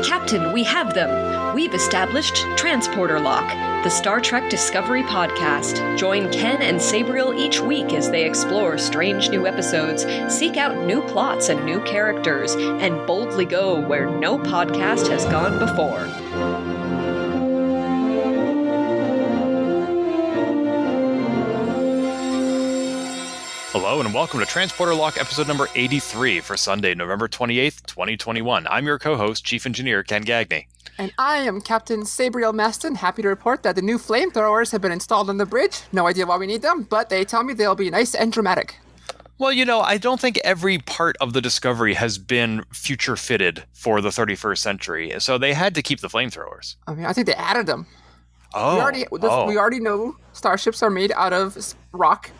Captain, we have them. We've established Transporter Lock, the Star Trek Discovery podcast. Join Ken and Sabriel each week as they explore strange new episodes, seek out new plots and new characters, and boldly go where no podcast has gone before. Hello and welcome to Transporter Lock episode number 83 for Sunday, November 28th, 2021. I'm your co-host, Chief Engineer Ken Gagney. And I am Captain Sabriel Maston, happy to report that the new flamethrowers have been installed on the bridge. No idea why we need them, but they tell me they'll be nice and dramatic. Well, you know, I don't think every part of the Discovery has been future-fitted for the 31st century, so they had to keep the flamethrowers. I mean, I think they added them. Oh, we already know starships are made out of rock.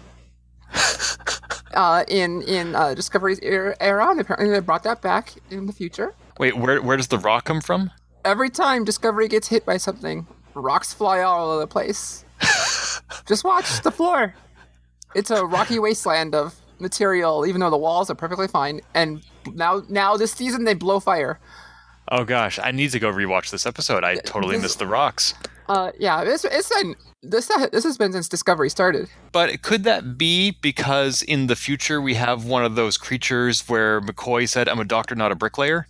in Discovery's era, and apparently they brought that back in the future. Wait, where does the rock come from? Every time Discovery gets hit by something, rocks fly all over the place. Just watch the floor. It's a rocky wasteland of material, even though the walls are perfectly fine. And now this season they blow fire. Oh gosh, I need to go rewatch this episode. I totally missed the rocks. Yeah, this has been since Discovery started. But could that be because in the future we have one of those creatures where McCoy said, "I'm a doctor, not a bricklayer"?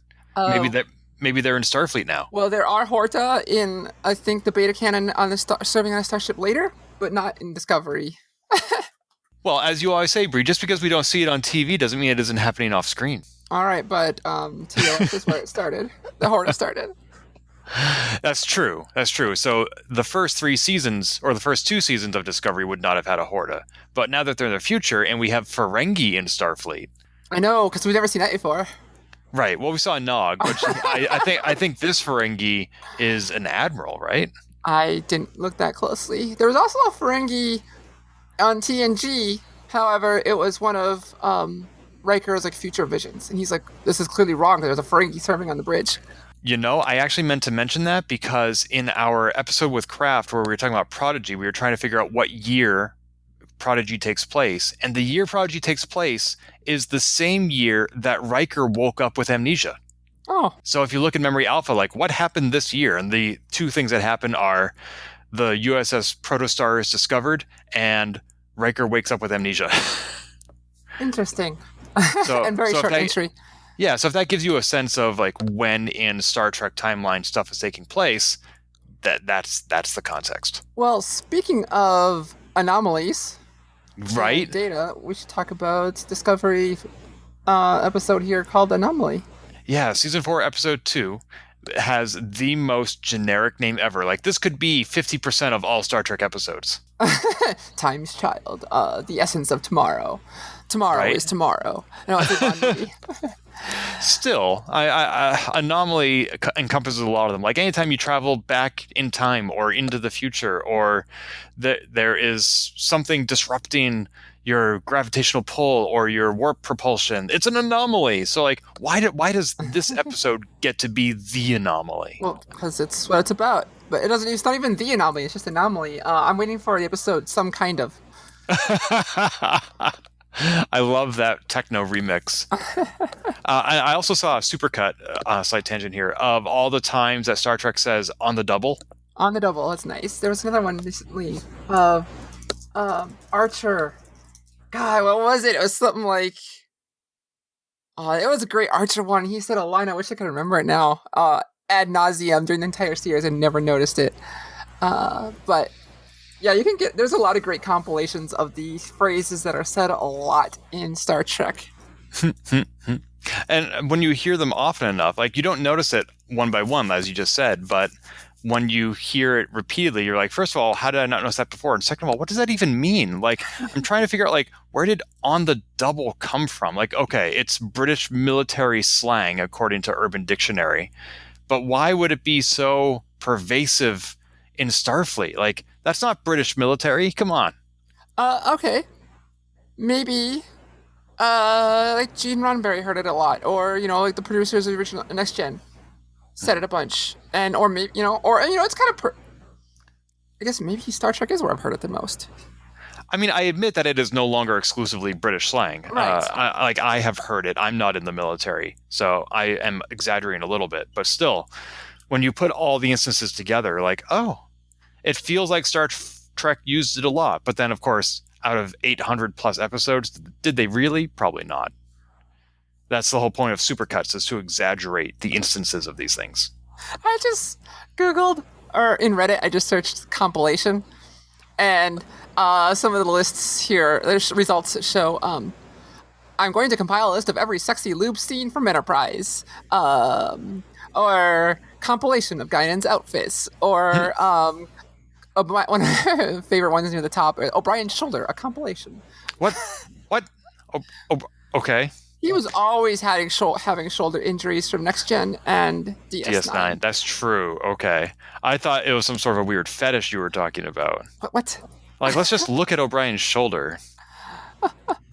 Maybe they're in Starfleet now. Well, there are Horta in, I think, the Beta Canon serving on a starship later, but not in Discovery. Well, as you always say, Bri, just because we don't see it on TV doesn't mean it isn't happening off screen. All right, but TOS is where it started. The Horta started. That's true. So the first 3 seasons, or the first 2 seasons of Discovery would not have had a Horta. But now that they're in the future, and we have Ferengi in Starfleet. I know, because we've never seen that before. Right. Well, we saw Nog, which I think this Ferengi is an admiral, right? I didn't look that closely. There was also a Ferengi on TNG. However, it was one of Riker's future visions, and he's like, "This is clearly wrong. There's a Ferengi serving on the bridge." You know, I actually meant to mention that because in our episode with Kraft, where we were talking about Prodigy, we were trying to figure out what year Prodigy takes place. And the year Prodigy takes place is the same year that Riker woke up with amnesia. Oh. So if you look at Memory Alpha, what happened this year? And the 2 things that happen are the USS Protostar is discovered and Riker wakes up with amnesia. Interesting. And very short entry. Yeah, so if that gives you a sense of when in Star Trek timeline stuff is taking place, that's the context. Well, speaking of anomalies, right? Data, we should talk about Discovery episode here called Anomaly. Yeah, season 4, episode 2 has the most generic name ever. This could be 50% of all Star Trek episodes. Time's Child, the essence of tomorrow. Tomorrow is tomorrow. No, it's Anomaly. Still, Anomaly encompasses a lot of them. Anytime you travel back in time or into the future, or there is something disrupting your gravitational pull or your warp propulsion, it's an anomaly. So, why does this episode get to be the anomaly? Well, because it's what it's about. But it's not even the anomaly. It's just Anomaly. I'm waiting for the episode, Some Kind of. I love that techno remix. I also saw a supercut, side tangent here, of all the times that Star Trek says "on the double." On the double, that's nice. There was another one recently. Archer. God, what was it? It was something like... it was a great Archer one. He said a line, I wish I could remember it now. Ad nauseum during the entire series. I never noticed it. But... yeah, you can there's a lot of great compilations of these phrases that are said a lot in Star Trek. And when you hear them often enough, you don't notice it one by one, as you just said, but when you hear it repeatedly, you're like, first of all, how did I not notice that before? And second of all, what does that even mean? I'm trying to figure out, where did "on the double" come from? Okay, it's British military slang, according to Urban Dictionary. But why would it be so pervasive in Starfleet? That's not British military. Come on. Okay. Maybe, Gene Roddenberry heard it a lot, or, the producers of the original Next Gen said it a bunch. Or maybe, it's kind of, I guess maybe Star Trek is where I've heard it the most. I mean, I admit that it is no longer exclusively British slang. Right. I have heard it. I'm not in the military, so I am exaggerating a little bit. But still, when you put all the instances together, like, oh, it feels like Star Trek used it a lot. But then, of course, out of 800 plus episodes, did they really? Probably not. That's the whole point of supercuts, is to exaggerate the instances of these things. I just Googled, or in Reddit, I just searched compilation, and some of the lists here, there's results that show, I'm going to compile a list of every sexy lube scene from Enterprise, or compilation of Guinan's outfits, or one of my favorite ones near the top, O'Brien's shoulder, a compilation. What? Okay. He was always having shoulder injuries from Next Gen and DS9. That's true. Okay. I thought it was some sort of a weird fetish you were talking about. What? Like, let's just look at O'Brien's shoulder.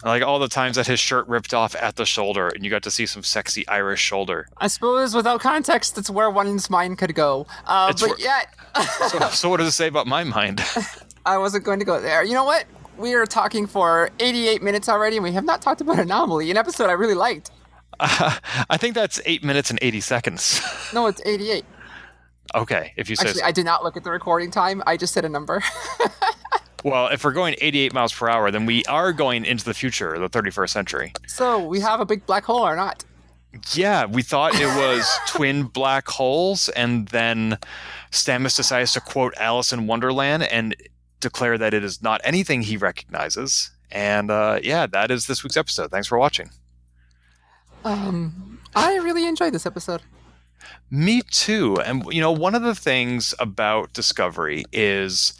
Like all the times that his shirt ripped off at the shoulder and you got to see some sexy Irish shoulder. I suppose without context, that's where one's mind could go. So what does it say about my mind? I wasn't going to go there. You know what? We are talking for 88 minutes already, and we have not talked about Anomaly, an episode I really liked. I think that's 8 minutes and 80 seconds. No, it's 88. Okay, if you say Actually, so. I did not look at the recording time. I just said a number. Well, if we're going 88 miles per hour, then we are going into the future, the 31st century. So, we have a big black hole or not? Yeah, we thought it was twin black holes, and then Stamets decides to quote Alice in Wonderland and declare that it is not anything he recognizes. And that is this week's episode. Thanks for watching. I really enjoyed this episode. Me too. And one of the things about Discovery is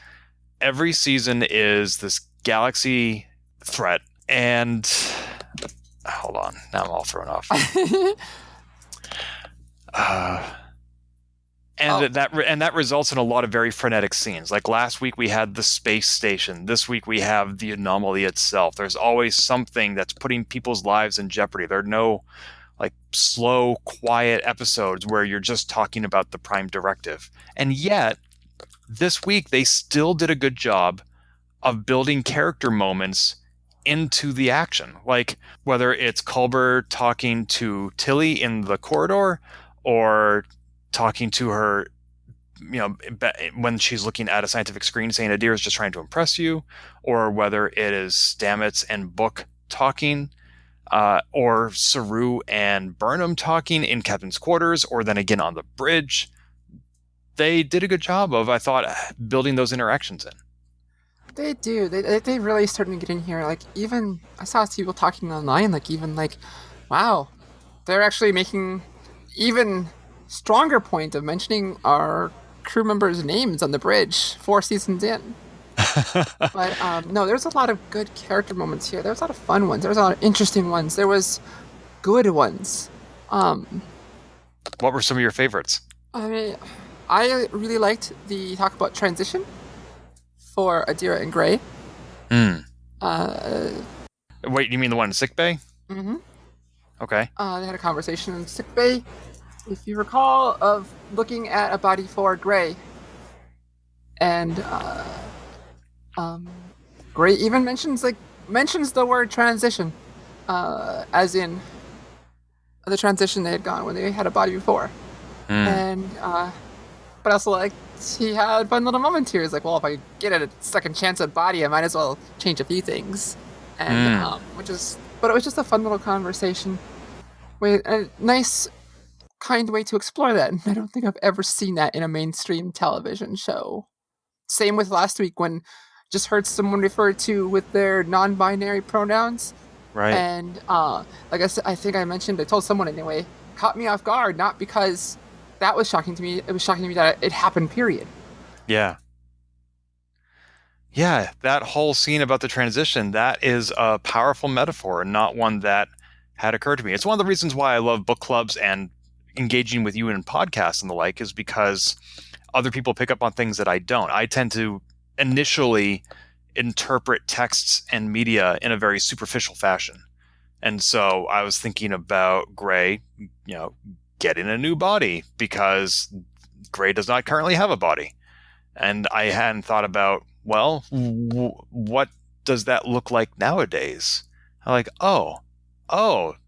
every season is this galaxy threat. And hold on, now I'm all thrown off. That results in a lot of very frenetic scenes. Like last week we had the space station. This week we have the anomaly itself. There's always something that's putting people's lives in jeopardy. There are no like slow, quiet episodes where you're just talking about the prime directive. And yet, this week they still did a good job of building character moments into the action. Like whether it's Culber talking to Tilly in the corridor or talking to her, when she's looking at a scientific screen saying Adir is just trying to impress you, or whether it is Stamets and Book talking, or Saru and Burnham talking in Captain's quarters, or then again on the bridge. They did a good job of, I thought, building those interactions in. They do. They really starting to get in here. Like, even, I saw people talking online, wow, they're actually making even stronger point of mentioning our crew members' names on the bridge 4 seasons in. But no, there's a lot of good character moments here. There's a lot of fun ones. There's a lot of interesting ones. There was good ones. What were some of your favorites? I mean, I really liked the talk about transition for Adira and Gray. Wait, you mean the one in sickbay? Mm-hmm. Okay. They had a conversation in sickbay, if you recall, of looking at a body for Gray. And Gray even mentions the word transition, as in the transition they had gone when they had a body before. And but also he had fun little moments here. He's like, well, if I get a second chance at body, I might as well change a few things. And but it was just a fun little conversation with a nice, kind way to explore that. And I don't think I've ever seen that in a mainstream television show. Same with last week when just heard someone refer to with their non-binary pronouns. Right. And like I said, I think I mentioned, I told someone anyway, caught me off guard, not because that was shocking to me. It was shocking to me that it happened, period. Yeah. Yeah, that whole scene about the transition, that is a powerful metaphor and not one that had occurred to me. It's one of the reasons why I love book clubs and engaging with you in podcasts and the like, is because other people pick up on things that I don't. I tend to initially interpret texts and media in a very superficial fashion. And so I was thinking about Gray, getting a new body because Gray does not currently have a body. And I hadn't thought about, well, what does that look like nowadays? I'm like, oh,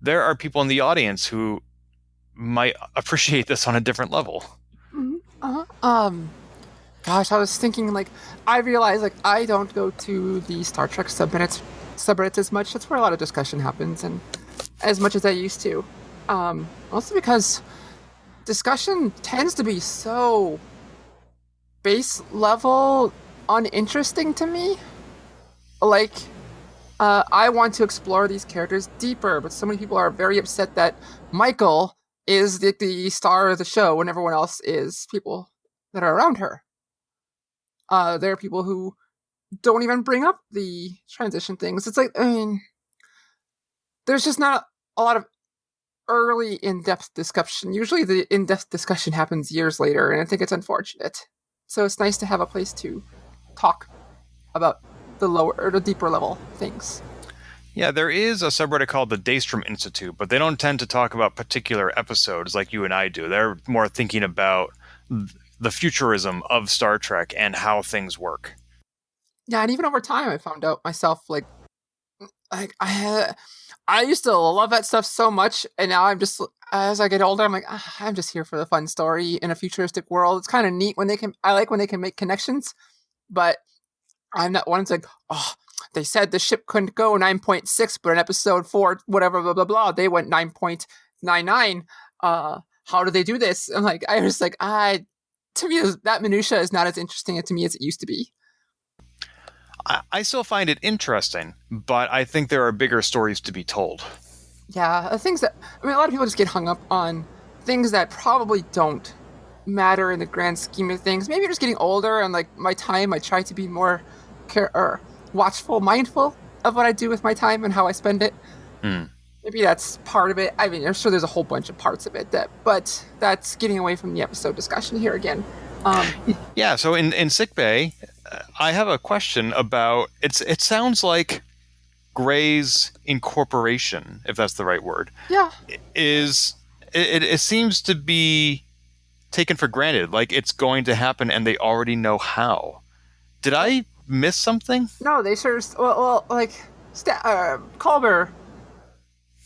there are people in the audience who might appreciate this on a different level. Gosh, I was thinking, like, I realized, like, I don't go to the Star Trek subreddits as much. That's where a lot of discussion happens, and as much as I used to. Also because discussion tends to be so base level uninteresting to me. Like, I want to explore these characters deeper, but so many people are very upset that Michael is the star of the show when everyone else is people that are around her. There are people who don't even bring up the transition things. It's like, I mean, there's just not a lot of early in-depth discussion. Usually the in-depth discussion happens years later, and I think it's unfortunate. So it's nice to have a place to talk about the lower or the deeper level things. Yeah, there is a subreddit called the Daystrom Institute, but they don't tend to talk about particular episodes like you and I do. They're more thinking about the futurism of Star Trek and how things work. Yeah, and even over time, I found out myself, like I used to love that stuff so much, and now I'm just, as I get older, I'm like, I'm just here for the fun story in a futuristic world. It's kind of neat when I like when they can make connections, but I'm not one that's like, oh, they said the ship couldn't go 9.6, but in episode 4, whatever, blah, blah, blah, they went 9.99. How do they do this? I'm like, I was like, to me, that minutia is not as interesting to me as it used to be. I still find it interesting, but I think there are bigger stories to be told. Yeah, things that, I mean, a lot of people just get hung up on things that probably don't matter in the grand scheme of things. Maybe you're just getting older, and like my time, I try to be more watchful, mindful of what I do with my time and how I spend it. Maybe that's part of it. I mean, I'm sure there's a whole bunch of parts of it but that's getting away from the episode discussion here again. Yeah, so in sickbay, I have a question about it sounds like Gray's incorporation, if that's the right word. Yeah. It seems to be taken for granted, like it's going to happen and they already know how. Did I miss something? No, they sure, like Culber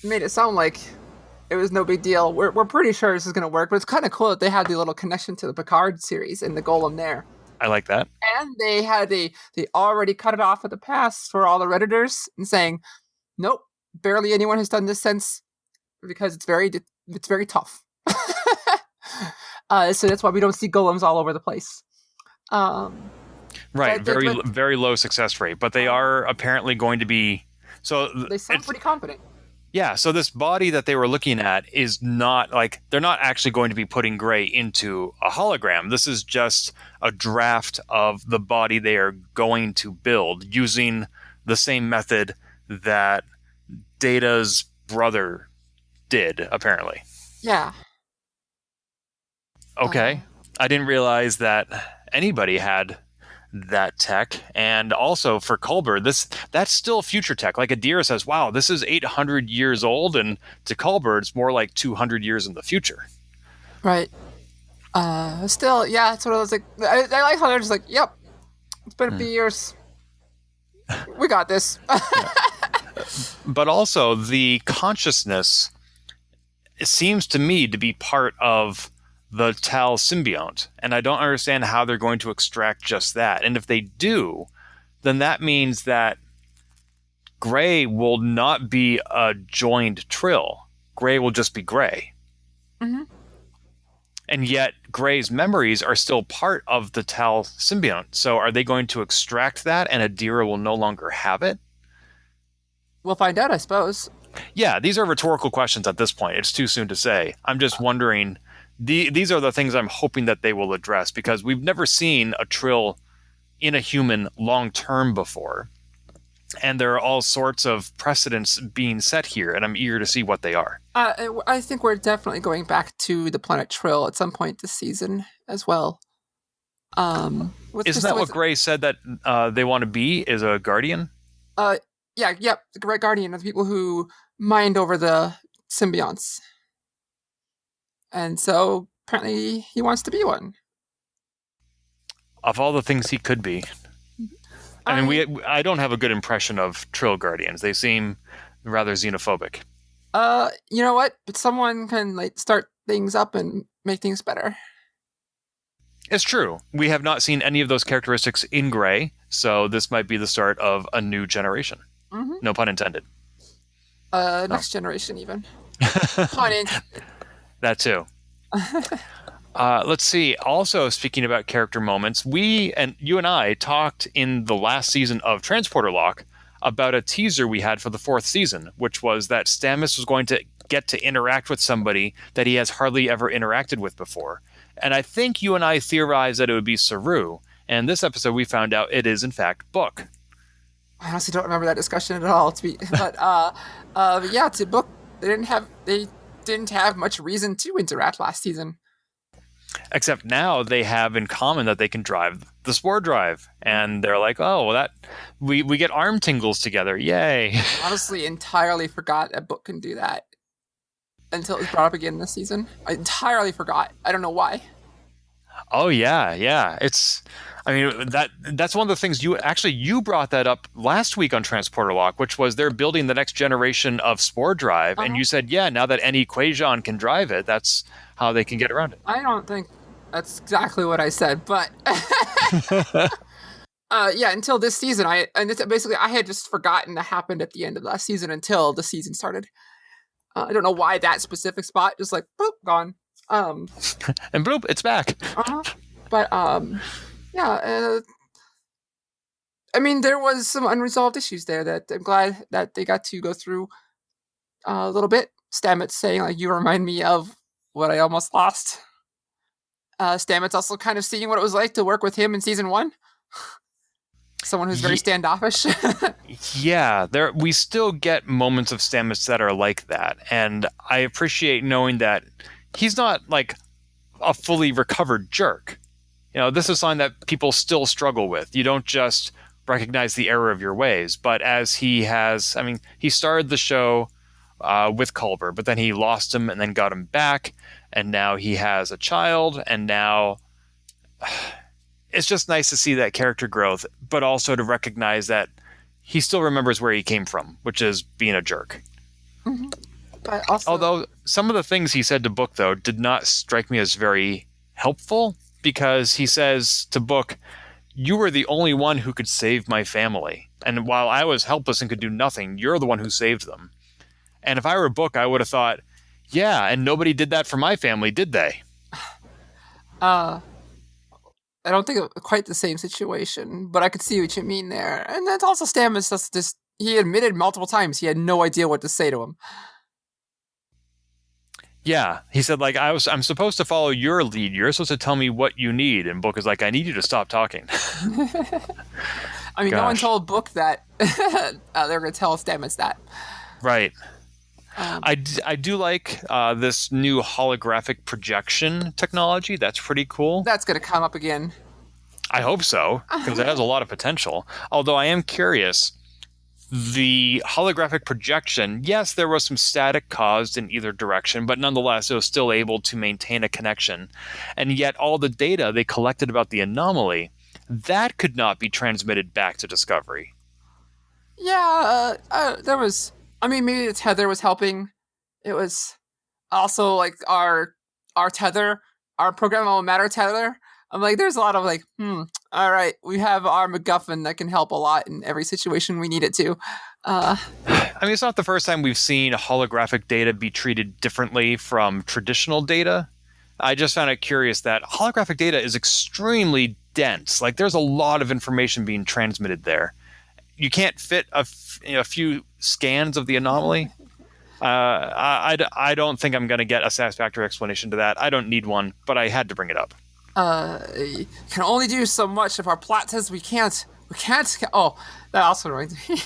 made it sound like it was no big deal. We're pretty sure this is going to work, but it's kind of cool that they had the little connection to the Picard series and the Golem there. I like that. And they already cut it off at the pass for all the Redditors and saying, nope, barely anyone has done this since, because it's very tough. So that's why we don't see golems all over the place. Right, very low success rate, but they are apparently going to be. So they sound pretty confident. Yeah, so this body that they were looking at is not like, they're not actually going to be putting Gray into a hologram. This is just a draft of the body they are going to build using the same method that Data's brother did, apparently. Yeah. Okay. I didn't realize that anybody had that tech. And also for Culber, that's still future tech. Like Adira says, wow, this is 800 years old, and to Culber it's more like 200 years in the future. Right. Still, yeah, it's one of those, like, I like how they're just like, yep, it's been a few years, we got this. But also the consciousness, it seems to me to be part of the Tal symbiont, and I don't understand how they're going to extract just that. And if they do, then that means that Gray will not be a joined Trill. Gray will just be Gray. Mm-hmm. And yet Gray's memories are still part of the Tal symbiont. So are they going to extract that and Adira will no longer have it? We'll find out, I suppose. Yeah, these are rhetorical questions at this point. It's too soon to say. I'm just wondering... These are the things I'm hoping that they will address, because we've never seen a Trill in a human long-term before. And there are all sorts of precedents being set here, and I'm eager to see what they are. I think we're definitely going back to the planet Trill at some point this season as well. Isn't that what Gray said that they want to be, is a guardian? The Great Guardian of the people who mind over the symbionts. And so apparently he wants to be one. Of all the things he could be. I mean, I don't have a good impression of Trill Guardians. They seem rather xenophobic. You know what? But someone can like start things up and make things better. It's true. We have not seen any of those characteristics in Gray, so this might be the start of a new generation. Mm-hmm. No pun intended. Next generation even. Pun intended. That too. Let's see. Also, speaking about character moments, you and I talked in the last season of Transporter Lock about a teaser we had for the 4th season, which was that Stamets was going to get to interact with somebody that he has hardly ever interacted with before. And I think you and I theorized that it would be Saru. And this episode, we found out it is, in fact, Book. I honestly don't remember that discussion at all. But yeah, to Book, they didn't have much reason to interact last season. Except now they have in common that they can drive the Spore Drive. And they're like, oh, well, we get arm tingles together. Yay. Honestly, entirely forgot that Book can do that until it was brought up again this season. I entirely forgot. I don't know why. Oh, yeah. That's one of the things you brought that up last week on Transporter Lock, which was they're building the next generation of Spore Drive. And you said, yeah, now that any Quajon can drive it, that's how they can get around it. I don't think that's exactly what I said, but yeah, until this season, I had just forgotten that happened at the end of last season until the season started. I don't know why that specific spot just like boop gone. And bloop, it's back. But yeah. I mean, there was some unresolved issues there that I'm glad that they got to go through a little bit. Stamets saying like, "You remind me of what I almost lost." Stamets also kind of seeing what it was like to work with him in season 1. Someone who's very standoffish. Yeah, we still get moments of Stamets that are like that, and I appreciate knowing that he's not like a fully recovered jerk. This is something that people still struggle with. You don't just recognize the error of your ways, but as he started the show with Culber, but then he lost him and then got him back, and now he has a child, and now it's just nice to see that character growth, but also to recognize that he still remembers where he came from, which is being a jerk. Mm-hmm. But also, although some of the things he said to Book, though, did not strike me as very helpful, because he says to Book, "You were the only one who could save my family. And while I was helpless and could do nothing, you're the one who saved them." And if I were Book, I would have thought, yeah, and nobody did that for my family, did they? I don't think it was quite the same situation, but I could see what you mean there. And that's also Stamets. He admitted multiple times he had no idea what to say to him. Yeah, he said, like, I'm supposed to follow your lead. You're supposed to tell me what you need. And Book is like, I need you to stop talking. I mean, no one told Book that they're going to tell Stamets that. Right. I do like this new holographic projection technology. That's pretty cool. That's going to come up again. I hope so, because it has a lot of potential. Although I am curious, the holographic projection, yes, there was some static caused in either direction, but nonetheless, it was still able to maintain a connection. And yet all the data they collected about the anomaly, that could not be transmitted back to Discovery. Yeah, there was... I mean, maybe the tether was helping. It was also like our tether, our programmable-matter tether. I'm like, there's a lot of like, all right, we have our MacGuffin that can help a lot in every situation we need it to. I mean, it's not the first time we've seen holographic data be treated differently from traditional data. I just found it curious that holographic data is extremely dense. Like, there's a lot of information being transmitted there. You can't fit a few scans of the anomaly. I don't think I'm going to get a satisfactory explanation to that. I don't need one, but I had to bring it up. You can only do so much if our plot says we can't. Oh, that also reminds me.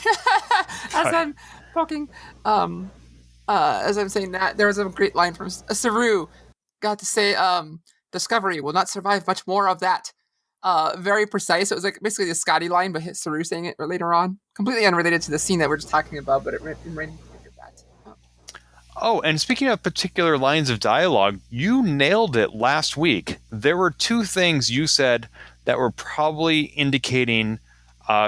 As I'm poking, as I'm saying that, there was a great line from Saru. Got to say, Discovery will not survive much more of that. Very precise. It was like basically the Scotty line, but Saru saying it later on. Completely unrelated to the scene that we're just talking about, but it made me think of that. Oh, and speaking of particular lines of dialogue, you nailed it last week. There were two things you said that were probably indicating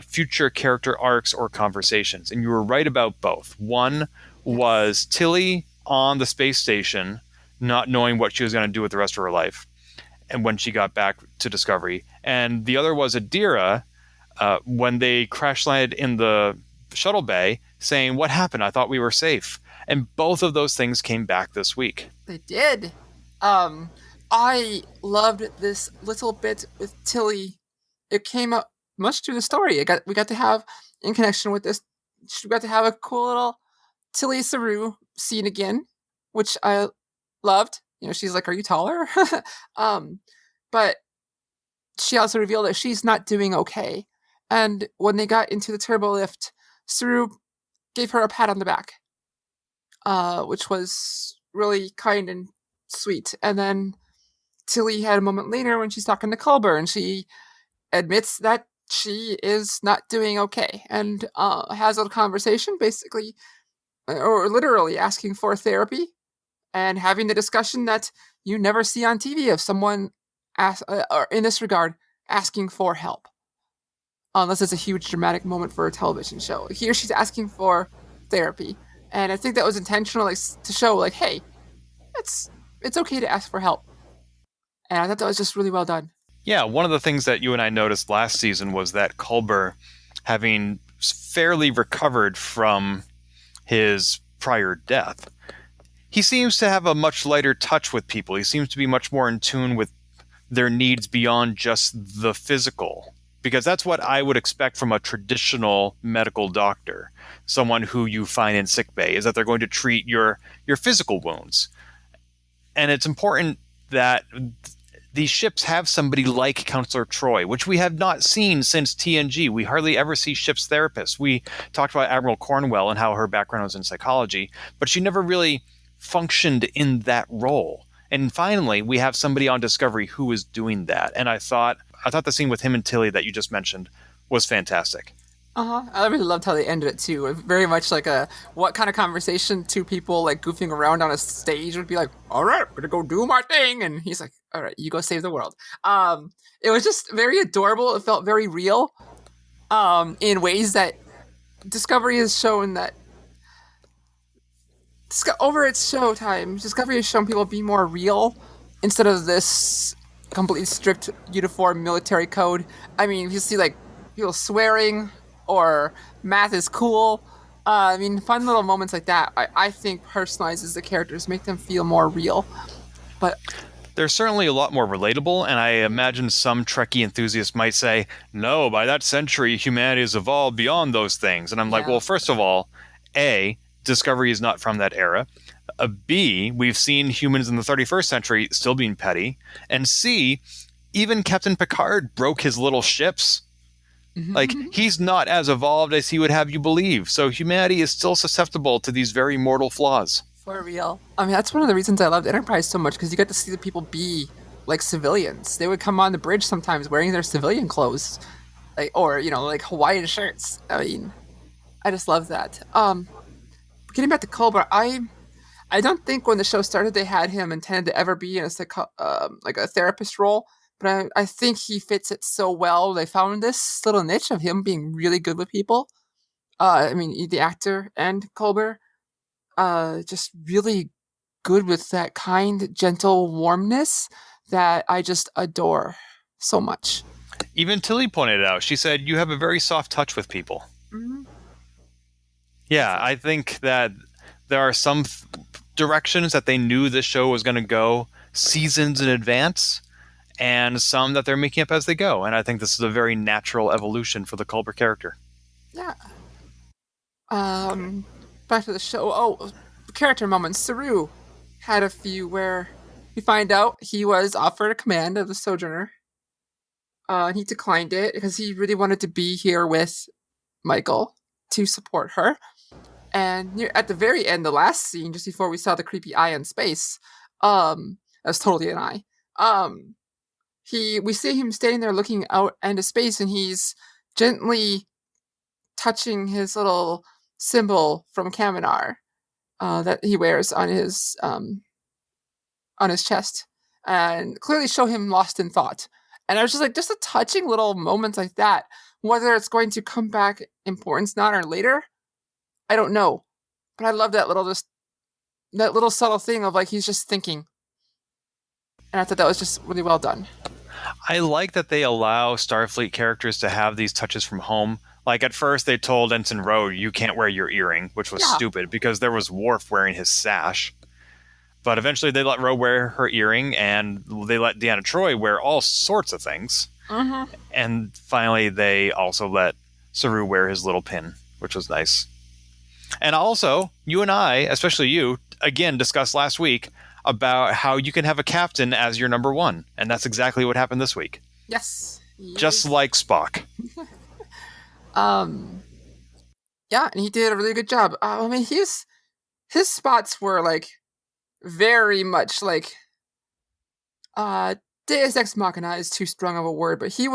future character arcs or conversations. And you were right about both. One was Tilly on the space station, not knowing what she was going to do with the rest of her life, and when she got back to Discovery. And the other was Adira when they crash landed in the shuttle bay, saying, "What happened? I thought we were safe." And both of those things came back this week. They did. I loved this little bit with Tilly. It came up much through the story. We got to have, in connection with this, we got to have a cool little Tilly Saru scene again, which I loved. You know, she's like, "Are you taller?" But she also revealed that she's not doing okay. And when they got into the turbo lift, Saru gave her a pat on the back, which was really kind and sweet. And then Tilly had a moment later when she's talking to Culber, and she admits that she is not doing okay, and has a conversation, basically, or literally asking for therapy, and having the discussion that you never see on TV of someone, or in this regard, asking for help. Unless it's a huge dramatic moment for a television show. Here she's asking for therapy. And I think that was intentional, like, to show, like, hey, it's okay to ask for help. And I thought that was just really well done. Yeah, one of the things that you and I noticed last season was that Culber, having fairly recovered from his prior death, he seems to have a much lighter touch with people. He seems to be much more in tune with their needs beyond just the physical. Because that's what I would expect from a traditional medical doctor, someone who you find in sickbay, is that they're going to treat your physical wounds. And it's important that these ships have somebody like Counselor Troy, which we have not seen since TNG. We hardly ever see ship's therapists. We talked about Admiral Cornwell and how her background was in psychology, but she never really functioned in that role. And finally, we have somebody on Discovery who is doing that. And I thought the scene with him and Tilly that you just mentioned was fantastic. I really loved how they ended it too. Very much like what kind of conversation two people like goofing around on a stage would be like, "All right, I'm gonna go do my thing," and he's like, "All right, you go save the world." It was just very adorable. It felt very real, in ways that Discovery has shown that over its showtime, Discovery has shown people be more real instead of this completely strict uniform military code. I mean, if you see like people swearing or math is cool, I mean, fun little moments like that, I think personalizes the characters, make them feel more real. But they're certainly a lot more relatable, and I imagine some Trekkie enthusiasts might say, "No, by that century, humanity has evolved beyond those things." And I'm like, well, first of all, A, Discovery is not from that era. B, we've seen humans in the 31st century still being petty. And C, even Captain Picard broke his little ships. Like, he's not as evolved as he would have you believe. So humanity is still susceptible to these very mortal flaws. For real. I mean, that's one of the reasons I loved Enterprise so much, because you got to see the people be like civilians. They would come on the bridge sometimes wearing their civilian clothes, like, or, you know, like Hawaiian shirts. I mean, I just love that. Getting back to Culber, I don't think when the show started they had him intended to ever be in like a therapist role, but I think he fits it so well. They found this little niche of him being really good with people. I mean, the actor and Culber, just really good with that kind, gentle warmness that I just adore so much. Even Tilly pointed it out. She said, "You have a very soft touch with people." Mm-hmm. Yeah, I think that there are some directions that they knew this show was going to go seasons in advance, and some that they're making up as they go. And I think this is a very natural evolution for the Culber character. Yeah. Back to the show. Oh, character moments. Saru had a few where we find out he was offered a command of the Sojourner. He declined it because he really wanted to be here with Michael to support her. And at the very end, the last scene, just before we saw the creepy eye in space, that was totally an eye. We see him standing there looking out into space, and he's gently touching his little symbol from Kaminar that he wears on his chest, and clearly show him lost in thought. And I was just like, just the touching little moments like that Whether it's going to come back importance now or later, I don't know. But I love that little subtle thing of like he's just thinking. And I thought that was just really well done. I like that they allow Starfleet characters to have these touches from home. Like at first they told Ensign Ro, you can't wear your earring, which was stupid because there was Worf wearing his sash. But eventually they let Ro wear her earring, and they let Deanna Troi wear all sorts of things. Mm-hmm. And finally they also let Saru wear his little pin, which was nice. And also, you and I, especially you, again discussed last week about how you can have a captain as your number one. And that's exactly what happened this week. Yes. Just like Spock. Yeah, and he did a really good job. I mean, his spots were like very much like Deus Ex Machina is too strong of a word, but he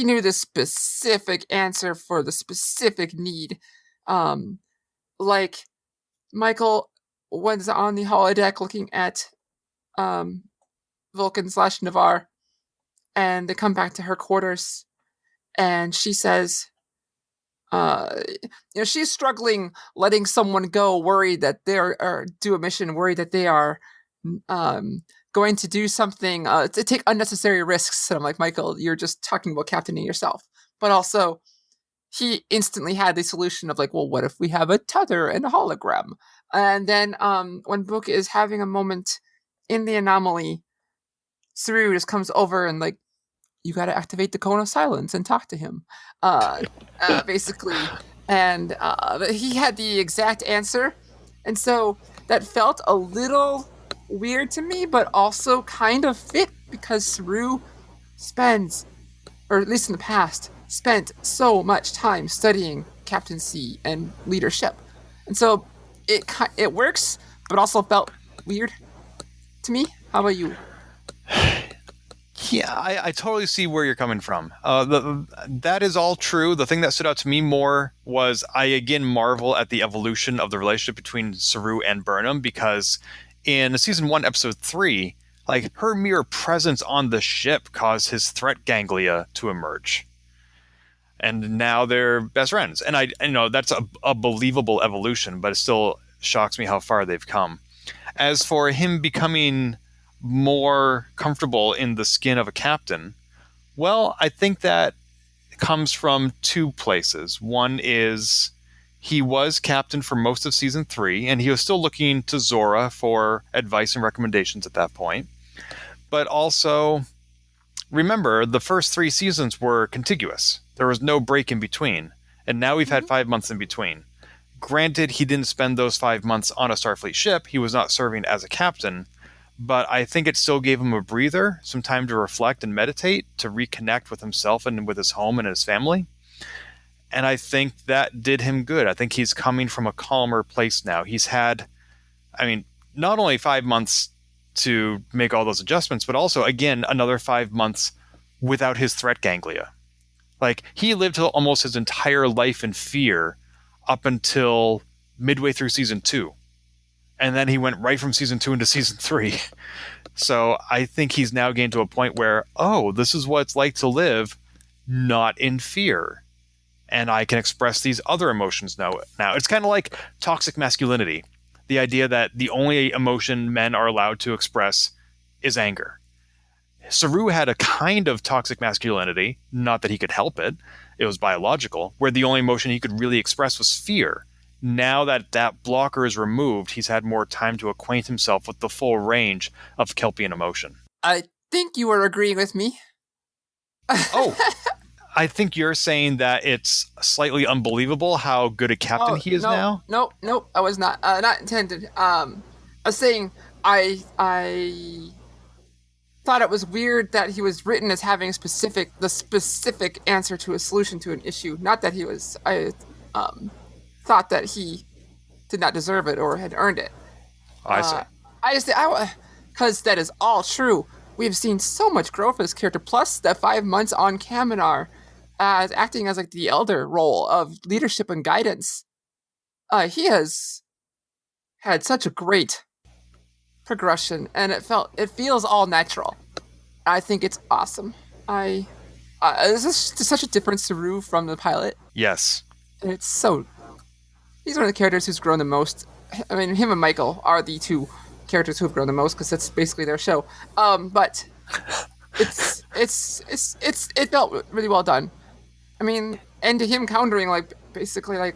knew the specific answer for the specific need. Like Michael was on the holodeck looking at Vulcan/Navarre, and they come back to her quarters, and she says, she's struggling letting someone go, worried that they're do a mission, worried that they are going to do something to take unnecessary risks. And I'm like, Michael, you're just talking about captaining yourself. But also, he instantly had the solution of like, well, what if we have a tether and a hologram? And then when Book is having a moment in the anomaly, Saru just comes over and like, you got to activate the cone of silence and talk to him, basically. And he had the exact answer. And so that felt a little weird to me, but also kind of fit because Saru spends, or at least in the past, spent so much time studying captaincy and leadership. And so it works, but also felt weird to me. How about you? Yeah, I totally see where you're coming from. That is all true. The thing that stood out to me more was I again marvel at the evolution of the relationship between Saru and Burnham, because in season 1, episode 3, like her mere presence on the ship caused his threat ganglia to emerge. And now they're best friends. And I know that's a believable evolution, but it still shocks me how far they've come. As for him becoming more comfortable in the skin of a captain, well, I think that comes from two places. One is he was captain for most of season 3, and he was still looking to Zora for advice and recommendations at that point. But also, remember, the first 3 seasons were contiguous. There was no break in between, and now we've had 5 months in between. Granted, he didn't spend those 5 months on a Starfleet ship. He was not serving as a captain, but I think it still gave him a breather, some time to reflect and meditate, to reconnect with himself and with his home and his family. And I think that did him good. I think he's coming from a calmer place now. He's had, not only 5 months to make all those adjustments, but also, again, another 5 months without his threat ganglia. Like, he lived almost his entire life in fear up until midway through season 2. And then he went right from season 2 into season 3. So I think he's now getting to a point where, this is what it's like to live not in fear. And I can express these other emotions now. It's kind of like toxic masculinity. The idea that the only emotion men are allowed to express is anger. Saru had a kind of toxic masculinity, not that he could help it. It was biological, where the only emotion he could really express was fear. Now that that blocker is removed, he's had more time to acquaint himself with the full range of Kelpian emotion. I think you are agreeing with me. I think you're saying that it's slightly unbelievable how good a captain he is now? No, I was not. Not intended. I was saying I thought it was weird that he was written as having the specific answer to a solution to an issue. Not that I thought that he did not deserve it or had earned it. I see. Because that is all true. We've seen so much growth of his character, plus the 5 months on Kaminar as acting as like the elder role of leadership and guidance. He has had such a great progression, and it feels all natural. I think it's awesome. I This is such a difference to Rue from the pilot. Yes. And it's so... He's one of the characters who's grown the most. I mean, him and Michael are the two characters who have grown the most because that's basically their show. But it felt really well done. I mean, and to him countering, like, basically, like,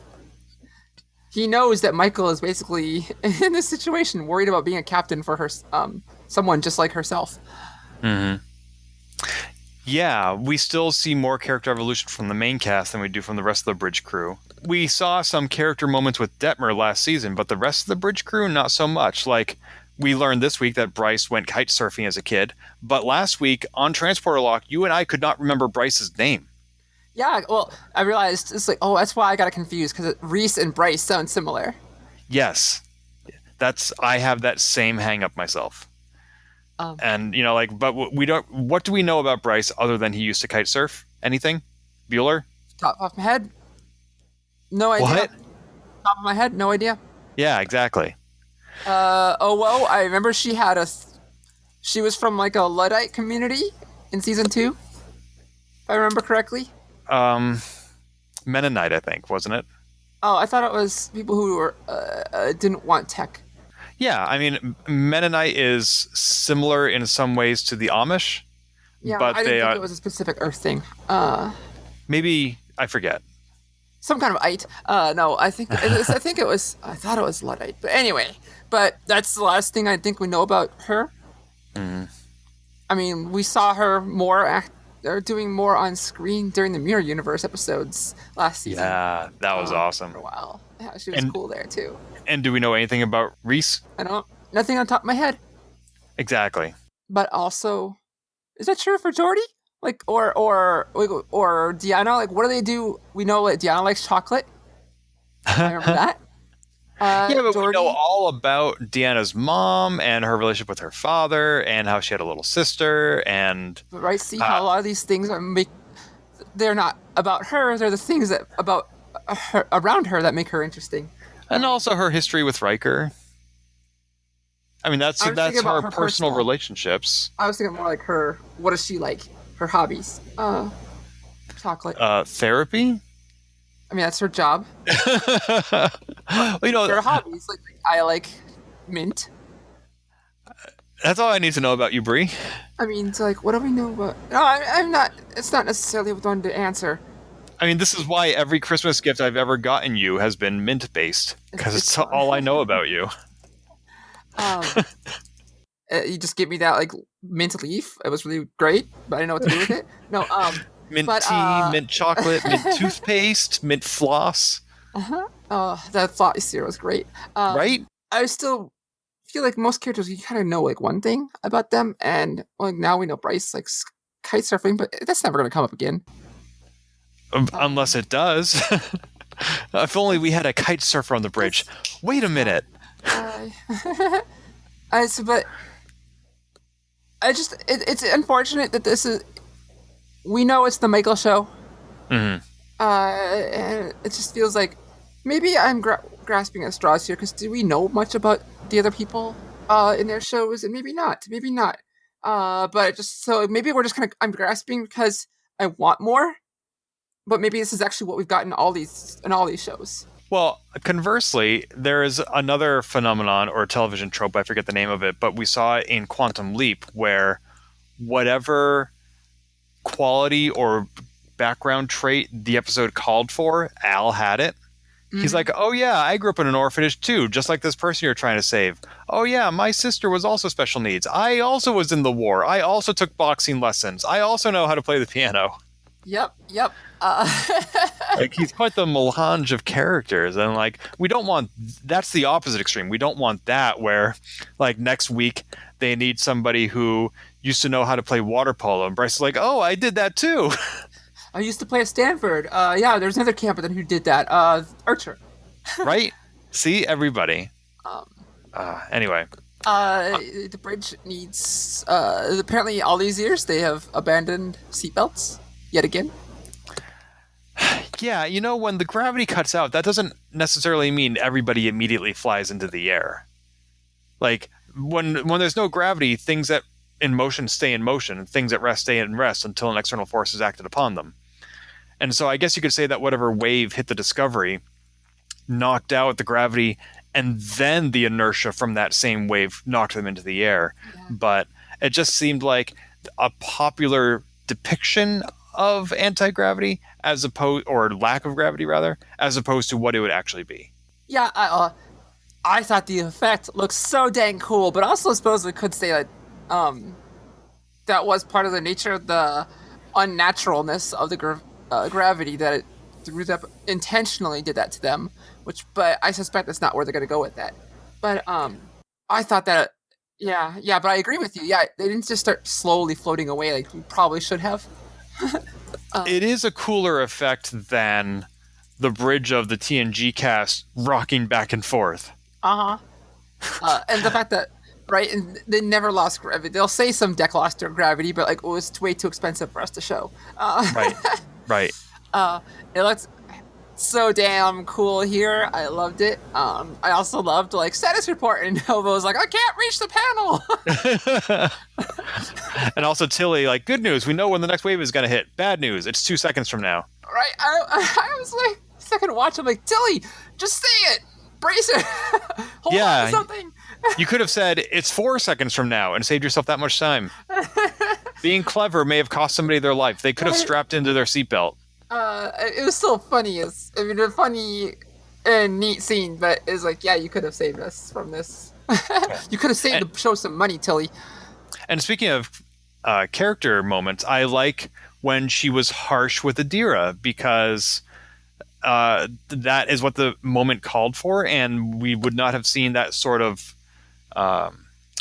he knows that Michael is basically in this situation, worried about being a captain for her, someone just like herself. Mm-hmm. Yeah, we still see more character evolution from the main cast than we do from the rest of the bridge crew. We saw some character moments with Detmer last season, but the rest of the bridge crew, not so much. Like, we learned this week that Bryce went kite surfing as a kid, but last week on Transporter Lock, you and I could not remember Bryce's name. Yeah, well, I realized, it's like, oh, that's why I got confused, because Reese and Bryce sound similar. Yes. I have that same hang up myself. And, you know, like, but we don't, what do we know about Bryce other than he used to kite surf? Anything? Bueller? Top of my head? No idea. What? Top of my head? No idea. Yeah, exactly. I remember she was from, like, a Luddite community in season 2, if I remember correctly. Mennonite, I think, wasn't it? Oh, I thought it was people who were didn't want tech. Yeah, I mean, Mennonite is similar in some ways to the Amish. Yeah, but I didn't think it was a specific Earth thing. Maybe, I forget. Some kind of ite. No, I think I thought it was Luddite. But anyway, that's the last thing I think we know about her. Mm. I mean, we saw her doing more on screen during the Mirror Universe episodes last season. Yeah, that was awesome. For a while. Yeah, she was cool there too. And do we know anything about Reese? Nothing on top of my head. Exactly. But also, is that true for Jordy? Like, or Deanna? Like, what do they do? We know that Deanna likes chocolate. I remember that. Yeah, but Jordy? we know all about Deanna's mom and her relationship with her father and how she had a little sister and... Right, see how a lot of these things they're not about her, they're the things that about her, around her that make her interesting. And also her history with Riker. I mean, that's her personal relationships. I was thinking more like her, what is she like? Her hobbies. Chocolate. Therapy? I mean, that's her job. Well, you know, her hobbies, like I like mint. That's all I need to know about you, Bri. I mean, it's like, what do we know about... No, I'm not... It's not necessarily one to answer. I mean, this is why every Christmas gift I've ever gotten you has been mint-based. Because it's all I know about you. You just gave me that, like, mint leaf. It was really great, but I didn't know what to do with it. No, mint tea, mint chocolate, mint toothpaste, mint floss. Uh-huh. Oh, that floss here was great. Right? I still feel like most characters, you kind of know, like, one thing about them, and, like, now we know Bryce likes kite surfing, but that's never going to come up again. Unless it does. If only we had a kite surfer on the bridge. Wait a minute. It's unfortunate that this is... We know it's the Michael show. Mm-hmm. And it just feels like maybe I'm grasping at straws here, because do we know much about the other people in their shows? And maybe not. But just so maybe we're just I'm grasping because I want more. But maybe this is actually what we've got in all these shows. Well, conversely, there is another phenomenon or television trope, I forget the name of it, but we saw it in Quantum Leap, where whatever quality or background trait the episode called for, Al had it. Mm-hmm. He's like, oh yeah, I grew up in an orphanage too, just like this person you're trying to save. Oh yeah, my sister was also special needs. I also was in the war. I also took boxing lessons. I also know how to play the piano. Yep. Like, he's quite the melange of characters, and like, we don't want... That's the opposite extreme. We don't want that where, like, next week they need somebody who used to know how to play water polo, and Bryce is like, oh, I did that too. I used to play at Stanford. Yeah, there's another camper then who did that. Archer. Right? See, everybody. Anyway. The bridge needs... apparently all these years they have abandoned seatbelts yet again. Yeah, you know, when the gravity cuts out, that doesn't necessarily mean everybody immediately flies into the air. Like, when there's no gravity, things that in motion stay in motion, and things at rest stay in rest until an external force is acted upon them. And so I guess you could say that whatever wave hit the Discovery knocked out the gravity, and then the inertia from that same wave knocked them into the air. Yeah. But it just seemed like a popular depiction of anti-gravity or lack of gravity rather, as opposed to what it would actually be. Yeah, I thought the effect looked so dang cool, but also I suppose we could say that that was part of the nature of the unnaturalness of the gravity, that it intentionally did that to them. But I suspect that's not where they're going to go with that. But I thought that, yeah, but I agree with you. Yeah, they didn't just start slowly floating away like we probably should have. It is a cooler effect than the bridge of the TNG cast rocking back and forth. And the fact that, right, and they never lost gravity. They'll say some deck lost their gravity, but like, it was way too expensive for us to show. Right. It looks so damn cool here. I loved it. I also loved, like, status report, and Nova was like, I can't reach the panel. And also Tilly, like, good news, we know when the next wave is going to hit. Bad news, it's 2 seconds from now. Right. I was like, second watch, I'm like, Tilly, just say it. Brace it. Hold on to something. You could have said it's 4 seconds from now and saved yourself that much time. Being clever may have cost somebody their life. They could have strapped into their seatbelt. It was still funny. A funny and neat scene, but it's like, yeah, you could have saved us from this. You could have saved the show some money, Tilly. And speaking of character moments, I like when she was harsh with Adira, because that is what the moment called for, and we would not have seen that sort of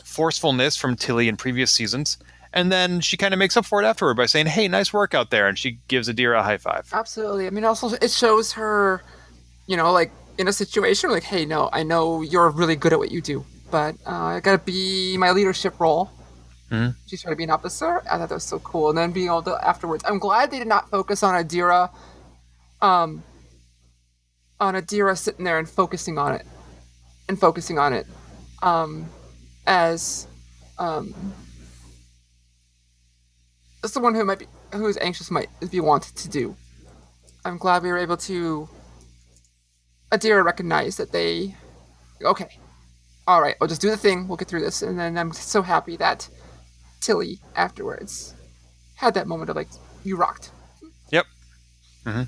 forcefulness from Tilly in previous seasons. And then she kind of makes up for it afterward by saying, hey, nice work out there, and she gives Adira a high five. Absolutely. I mean, also, it shows her, like, in a situation where, like, hey, no, I know you're really good at what you do, but I gotta be my leadership role. Mm-hmm. She's trying to be an officer. I thought that was so cool. And then being able to, afterwards, I'm glad they did not focus on Adira, sitting there and focusing on it, as someone who's anxious might be wanted to do. I'm glad we were able to, Adira recognize that okay, all right, I'll just do the thing, we'll get through this. And then I'm so happy that Tilly afterwards had that moment of, like, you rocked. Yep. Mm-hmm.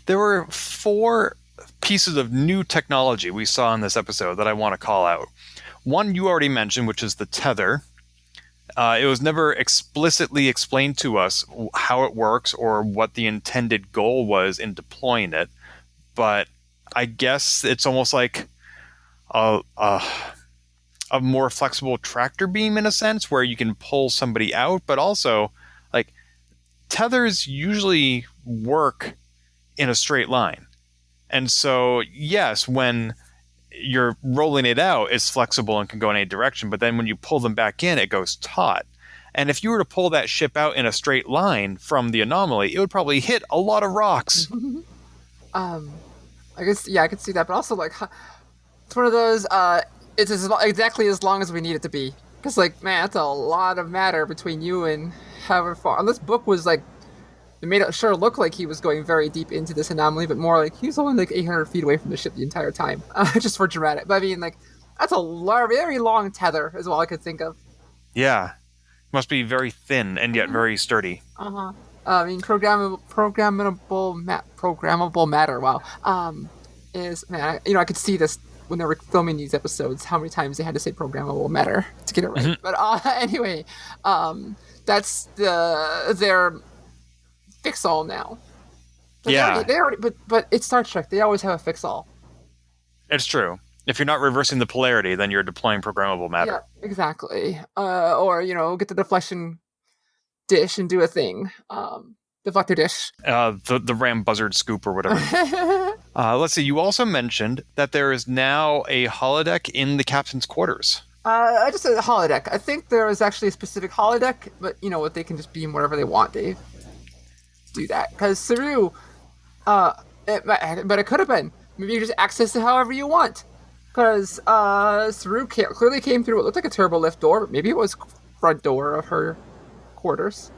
There were 4 pieces of new technology we saw in this episode that I want to call out. One you already mentioned, which is the tether. It was never explicitly explained to us how it works or what the intended goal was in deploying it, but I guess it's almost like a more flexible tractor beam in a sense, where you can pull somebody out, but also, like, tethers usually work in a straight line. And so, yes, when you're rolling it out, it's flexible and can go in any direction, but then when you pull them back in, it goes taut. And if you were to pull that ship out in a straight line from the Anomaly, it would probably hit a lot of rocks. I guess, yeah, I could see that, but also, like, it's one of those, it's exactly as long as we need it to be. Because, like, man, that's a lot of matter between you and however far. And this book was, like, it made it sure look like he was going very deep into this anomaly, but more like he was only like 800 feet away from the ship the entire time, just for dramatic. But I mean, like, that's a very long tether is all I could think of. Yeah. Must be very thin and yet very sturdy. I mean, programmable matter. Wow. Is, man, I could see this when they were filming these episodes, how many times they had to say programmable matter to get it right. Mm-hmm. But anyway, that's their fix-all now. But yeah. They already, but it's Star Trek. They always have a fix-all. It's true. If you're not reversing the polarity, then you're deploying programmable matter. Yeah, exactly. Or, get the deflection dish and do a thing. Deflector dish. The ram buzzard scoop or whatever. Let's see. You also mentioned that there is now a holodeck in the captain's quarters. I just said holodeck. I think there is actually a specific holodeck, but what, they can just beam whatever they want, Dave. Do that. Because Saru, but it could have been. Maybe you just access it however you want. Because Saru clearly came through what looked like a turbo lift door, but maybe it was front door of her quarters.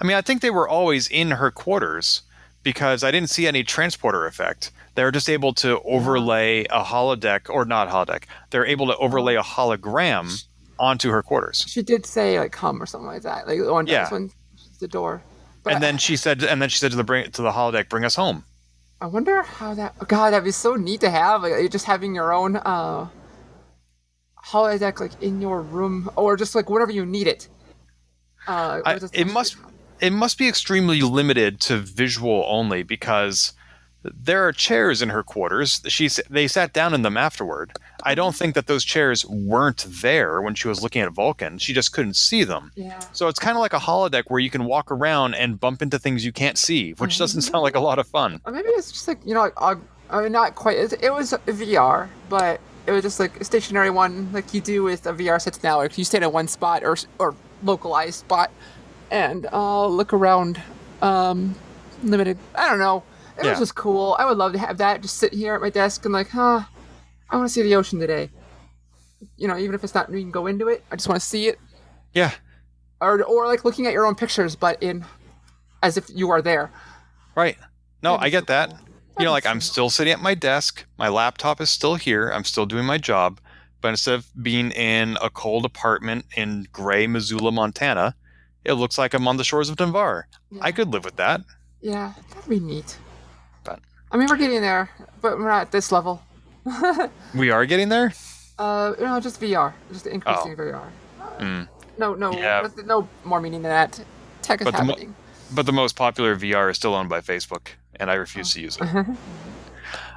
I mean, I think they were always in her quarters because I didn't see any transporter effect. They were just able to overlay a holodeck, or not holodeck. They're able to overlay a hologram onto her quarters. She did say like come or something like that. Like one does when the door. But and then she said to the holodeck, "Bring us home." I wonder how that. God, that'd be so neat to have. Like just having your own holodeck like in your room, or just like whenever you need it. It must be extremely limited to visual only because there are chairs in her quarters. They sat down in them afterward. I don't think that those chairs weren't there when she was looking at Vulcan. She just couldn't see them. Yeah. So it's kind of like a holodeck where you can walk around and bump into things you can't see, which doesn't sound like a lot of fun. Or maybe it's just like, I mean, not quite. It was VR, but it was just like a stationary one like you do with a VR sets now. Like you stand in one spot or localized spot and look around limited. I don't know. It was just cool. I would love to have that. Just sit here at my desk and like, I want to see the ocean today. Even if it's not, you can go into it. I just want to see it. Yeah. Or like looking at your own pictures, but as if you are there. Right. No, I get that. Cool. I'm still sitting at my desk. My laptop is still here. I'm still doing my job. But instead of being in a cold apartment in gray Missoula, Montana, it looks like I'm on the shores of Denver. Yeah. I could live with that. Yeah, that'd be neat. But I mean, we're getting there, but we're not at this level. We are getting there? Just VR. Just increasing VR. No, yeah. No more meaning than that. Tech is happening. But the most popular VR is still owned by Facebook, and I refuse to use it.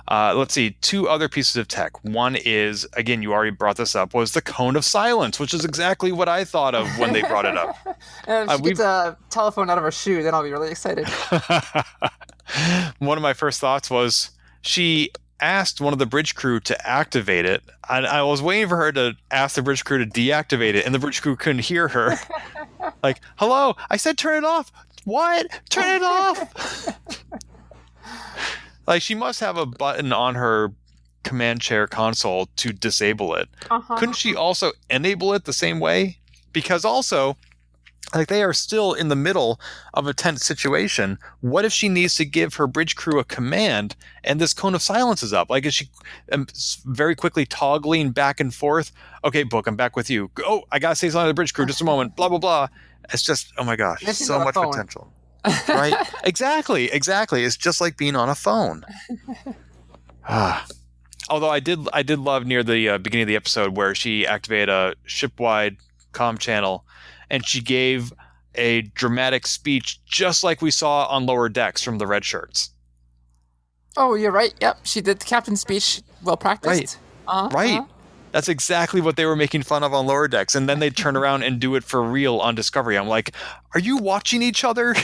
Let's see, 2 other pieces of tech. One is, again, you already brought this up, was the cone of silence, which is exactly what I thought of when they brought it up. If she gets a telephone out of her shoe, then I'll be really excited. One of my first thoughts was she asked one of the bridge crew to activate it, and I was waiting for her to ask the bridge crew to deactivate it, and the bridge crew couldn't hear her. Like, hello, I said turn it off. What? Turn it off! Like, she must have a button on her command chair console to disable it. Couldn't she also enable it the same way? Because also, they are still in the middle of a tense situation. What if she needs to give her bridge crew a command and this cone of silence is up? Like, is she very quickly toggling back and forth? Okay, Book, I'm back with you. Oh, I gotta say something to the bridge crew. Just a moment. Blah, blah, blah. It's just, oh my gosh, so much potential. Right? Exactly. It's just like being on a phone. Although I did love near the beginning of the episode where she activated a ship-wide comm channel and she gave a dramatic speech just like we saw on Lower Decks from the Red Shirts. Oh, you're right. Yep, she did the captain's speech. Well practiced. Right. Right. That's exactly what they were making fun of on Lower Decks. And then they'd turn around and do it for real on Discovery. I'm like, are you watching each other?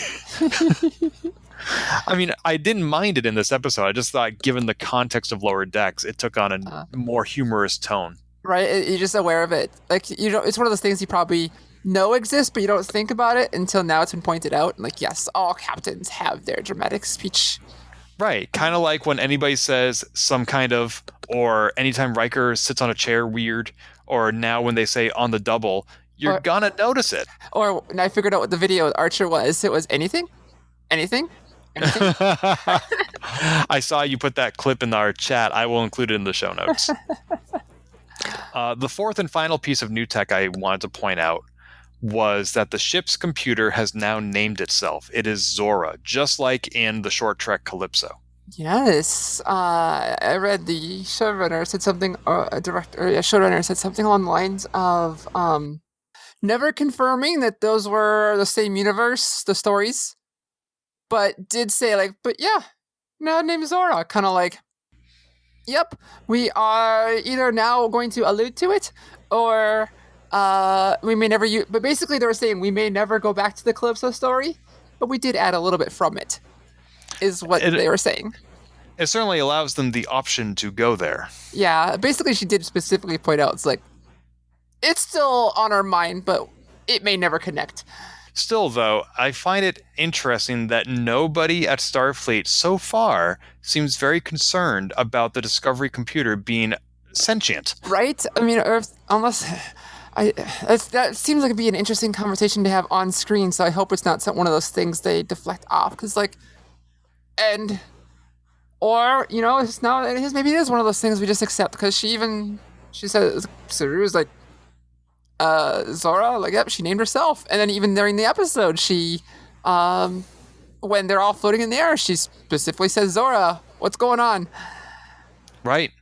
I mean, I didn't mind it in this episode. I just thought, given the context of Lower Decks, it took on a more humorous tone. Right. You're just aware of it. Like, it's one of those things you probably know exists, but you don't think about it until now it's been pointed out. Like, yes, all captains have their dramatic speech. Right. Kind of like when anybody says some kind of, or anytime Riker sits on a chair weird, or now when they say on the double, you're gonna notice it. Or I figured out what the video with Archer was. It was anything. I saw you put that clip in our chat. I will include it in the show notes. The fourth and final piece of new tech I wanted to point out was that the ship's computer has now named itself. It is Zora, just like in the short trek Calypso. Yes. I read the showrunner said something, showrunner said something along the lines of never confirming that those were the same universe, the stories, but did say but yeah, now named Zora. Kind of like, yep, we are either now going to allude to it or we may never use, but basically they were saying we may never go back to the Calypso story, but we did add a little bit from it, is what they were saying. It certainly allows them the option to go there. Yeah, basically she did specifically point out, it's like, it's still on our mind, but it may never connect. Still, though, I find it interesting that nobody at Starfleet so far seems very concerned about the Discovery computer being sentient. Right? I mean, Earth, unless... That seems like it'd be an interesting conversation to have on screen. So I hope it's not one of those things they deflect off. Because or it's now maybe it is one of those things we just accept. Because she said Saru's like Zora, like yep, she named herself. And then even during the episode, she when they're all floating in the air, she specifically says Zora. What's going on? Right.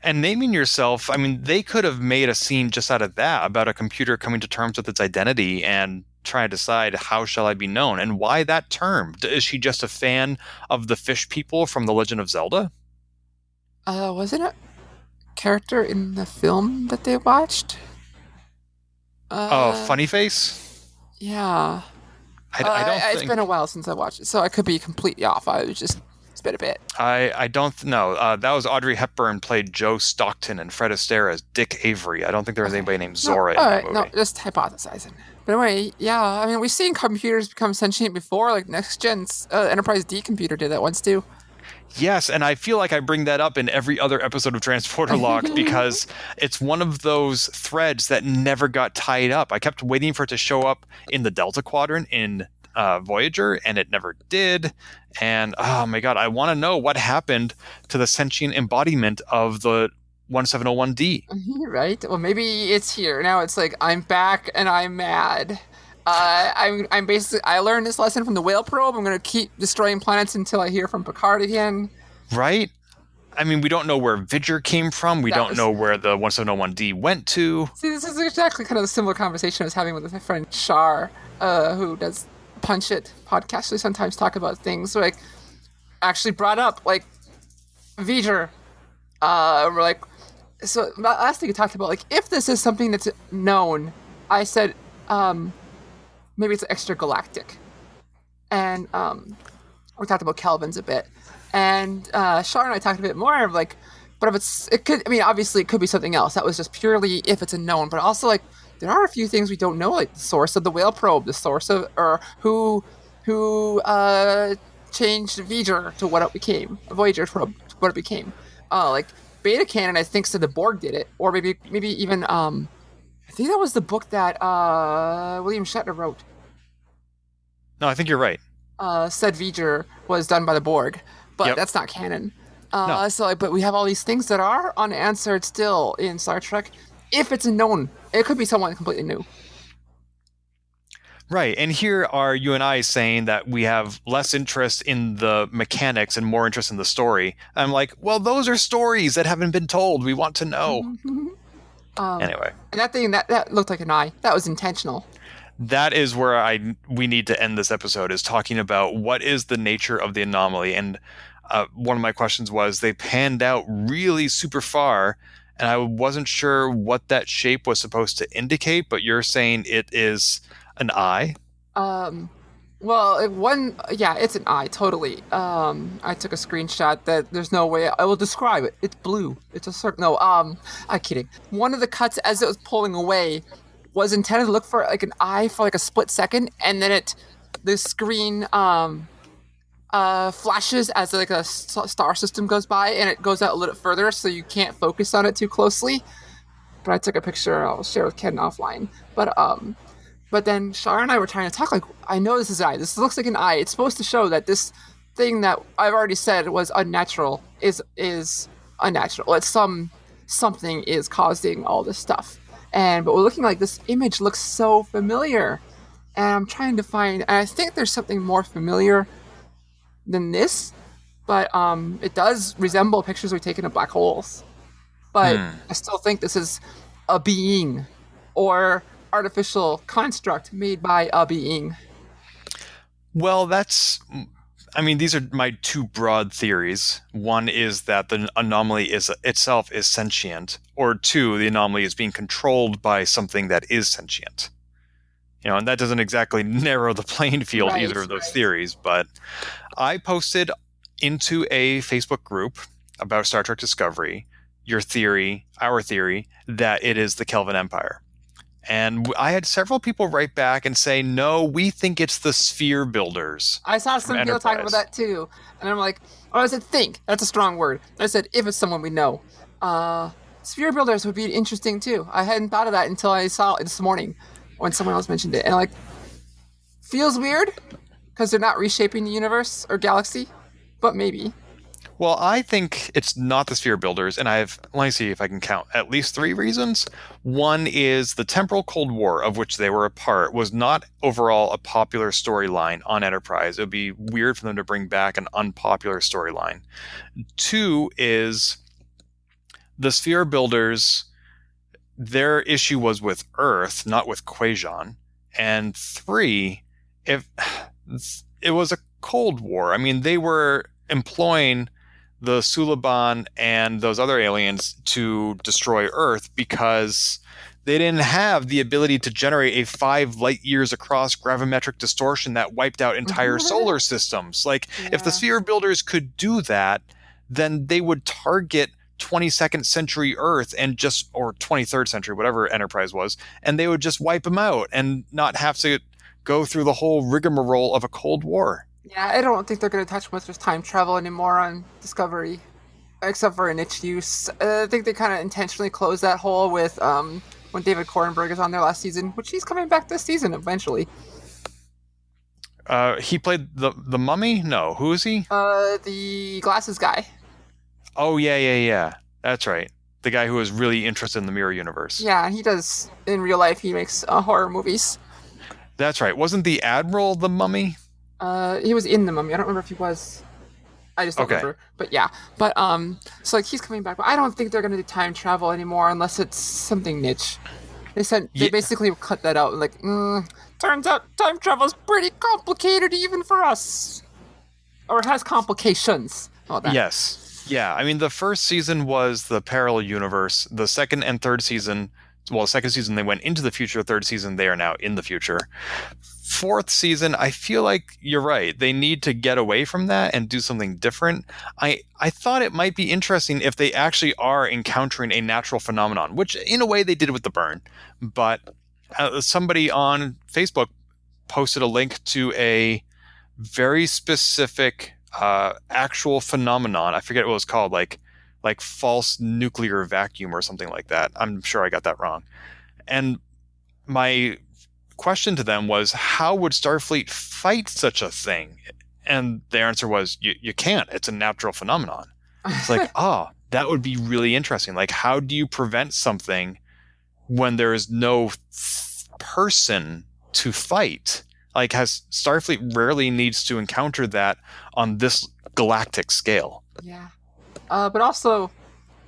And naming yourself, I mean, they could have made a scene just out of that, about a computer coming to terms with its identity and trying to decide how shall I be known, and why that term. Is she just a fan of the fish people from The Legend of Zelda? Wasn't it a character in the film that they watched? Funny Face? Yeah. I don't think... It's been a while since I watched it, so I could be completely off. I was just spit a bit. I don't know. That was Audrey Hepburn played Joe Stockton and Fred Astaire as Dick Avery. I don't think there was anybody named Zora in that movie. No, just hypothesizing. But anyway, yeah, I mean, we've seen computers become sentient before, like Next Gen's Enterprise D computer did that once too. Yes, and I feel like I bring that up in every other episode of Transporter Lock because it's one of those threads that never got tied up. I kept waiting for it to show up in the Delta Quadrant in Voyager, and it never did. And oh my god, I want to know what happened to the sentient embodiment of the 1701D. Right? Well, maybe it's here now. It's like I'm back and I'm mad. I'm basically, I learned this lesson from the whale probe. I'm going to keep destroying planets until I hear from Picard again. Right? I mean, we don't know where Vidger came from. We don't know where the 1701D went to. See, this is exactly kind of a similar conversation I was having with my friend Shar, who does Punch It podcast. We sometimes talk about things like actually brought up like Vidger. We're like, so last thing we talked about, like, if this is something that's known, I said, maybe it's extragalactic. And we talked about Kelvins a bit. And Shar and I talked a bit more of like, but if it could, I mean, obviously it could be something else. That was just purely if it's a known, but also like, there are a few things we don't know, like the source of the whale probe, the source of, or who changed Voyager to what it became, Voyager to what it became. Like Beta Canon, I think said the Borg did it, or maybe even I think that was the book that William Shatner wrote. No, I think you're right. Said Voyager was done by the Borg, but that's not canon. No. So, but we have all these things that are unanswered still in Star Trek. If it's a known, it could be someone completely new. Right, and here are you and I saying that we have less interest in the mechanics and more interest in the story. I'm like, well, those are stories that haven't been told. We want to know. Anyway. And that thing, that looked like an eye. That was intentional. That is where we need to end this episode, is talking about what is the nature of the anomaly. And one of my questions was, they panned out really super far, and I wasn't sure what that shape was supposed to indicate, but you're saying it is an eye? Well, it's an eye, totally. I took a screenshot that there's no way I will describe it. It's blue. It's a certain, no, I'm kidding. One of the cuts as it was pulling away was intended to look for like an eye for like a split second, and then the screen flashes as like a star system goes by, and it goes out a little bit further, so you can't focus on it too closely. But I took a picture. I'll share with Ken offline. But then Shar and I were trying to talk like, I know this is an eye. This looks like an eye. It's supposed to show that this thing that I've already said was unnatural is unnatural. It's something is causing all this stuff. But we're looking like this image looks so familiar. And I'm trying to find, and I think there's something more familiar than this, but it does resemble pictures we've taken of black holes. But I still think this is a being or artificial construct made by a being. Well, these are my two broad theories. One is that the anomaly itself is sentient, or two, the anomaly is being controlled by something that is sentient. And that doesn't exactly narrow the playing field, either of those theories. But I posted into a Facebook group about Star Trek Discovery our theory, that it is the Kelvin Empire. And I had several people write back and say, no, we think it's the sphere builders. I saw some people talking about that too. And I'm like, I said, think. That's a strong word. I said, if it's someone we know. sphere builders would be interesting too. I hadn't thought of that until I saw it this morning when someone else mentioned it. And like, feels weird because they're not reshaping the universe or galaxy, but maybe. Well, I think it's not the sphere builders, and let me see if I can count at least 3 reasons. One is the temporal Cold War, of which they were a part, was not overall a popular storyline on Enterprise. It would be weird for them to bring back an unpopular storyline. 2 is the sphere builders, their issue was with Earth, not with Quajon. And 3, if it was a Cold War. I mean, they were employing the Suliban and those other aliens to destroy Earth because they didn't have the ability to generate a 5 light years across gravimetric distortion that wiped out entire solar systems. Like, if the sphere builders could do that, then they would target 22nd century Earth or 23rd century, whatever Enterprise was, and they would just wipe them out and not have to go through the whole rigmarole of a Cold War. Yeah, I don't think they're going to touch much with time travel anymore on Discovery, except for in its use. I think they kind of intentionally closed that hole with when David Cronenberg is on there last season, which he's coming back this season eventually. He played the Mummy? No, who is he? The glasses guy. Oh, yeah. That's right. The guy who was really interested in the Mirror Universe. Yeah, he does. In real life, he makes horror movies. That's right. Wasn't the Admiral the Mummy? He was in the Mummy. I don't remember if he was. I just don't remember. But yeah. But so like he's coming back. But I don't think they're gonna do time travel anymore unless it's something niche. They basically cut that out. Like, turns out time travel is pretty complicated even for us, or it has complications. All that. Yes. Yeah. I mean, the first season was the parallel universe. The second and third season. Well, second season they went into the future. Third season they are now in the future. Fourth season, I feel like you're right. They need to get away from that and do something different. I thought it might be interesting if they actually are encountering a natural phenomenon, which in a way they did with the burn. But somebody on Facebook posted a link to a very specific actual phenomenon. I forget what it was called, like false nuclear vacuum or something like that. I'm sure I got that wrong. And my question to them was, how would Starfleet fight such a thing? And the answer was, you can't. It's a natural phenomenon. It's like, that would be really interesting. Like, how do you prevent something when there is no person to fight? Like, Starfleet rarely needs to encounter that on this galactic scale. Yeah. But also,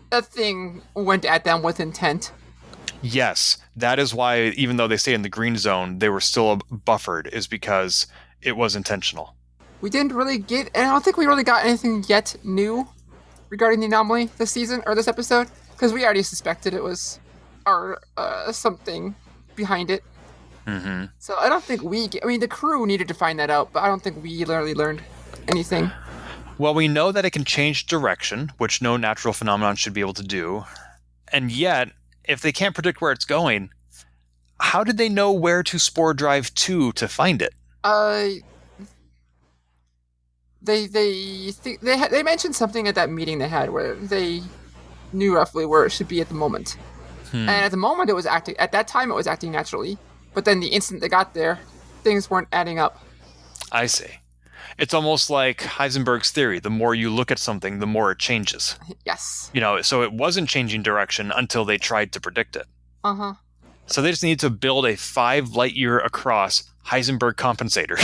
that thing went at them with intent. Yes, that is why, even though they stay in the green zone, they were still buffered, is because it was intentional. We didn't really and I don't think we really got anything yet new regarding the anomaly this season, or this episode, because we already suspected it was something behind it. Mm-hmm. So I don't think the crew needed to find that out, but I don't think we literally learned anything. Well, we know that it can change direction, which no natural phenomenon should be able to do. And yet, if they can't predict where it's going, how did they know where to spore drive to find it? They mentioned something at that meeting they had where they knew roughly where it should be at the moment. And at the moment at that time it was acting naturally, but then the instant they got there, things weren't adding up. I see. It's almost like Heisenberg's theory. The more you look at something, the more it changes. Yes. So it wasn't changing direction until they tried to predict it. Uh-huh. So they just need to build a 5 light year across Heisenberg compensator.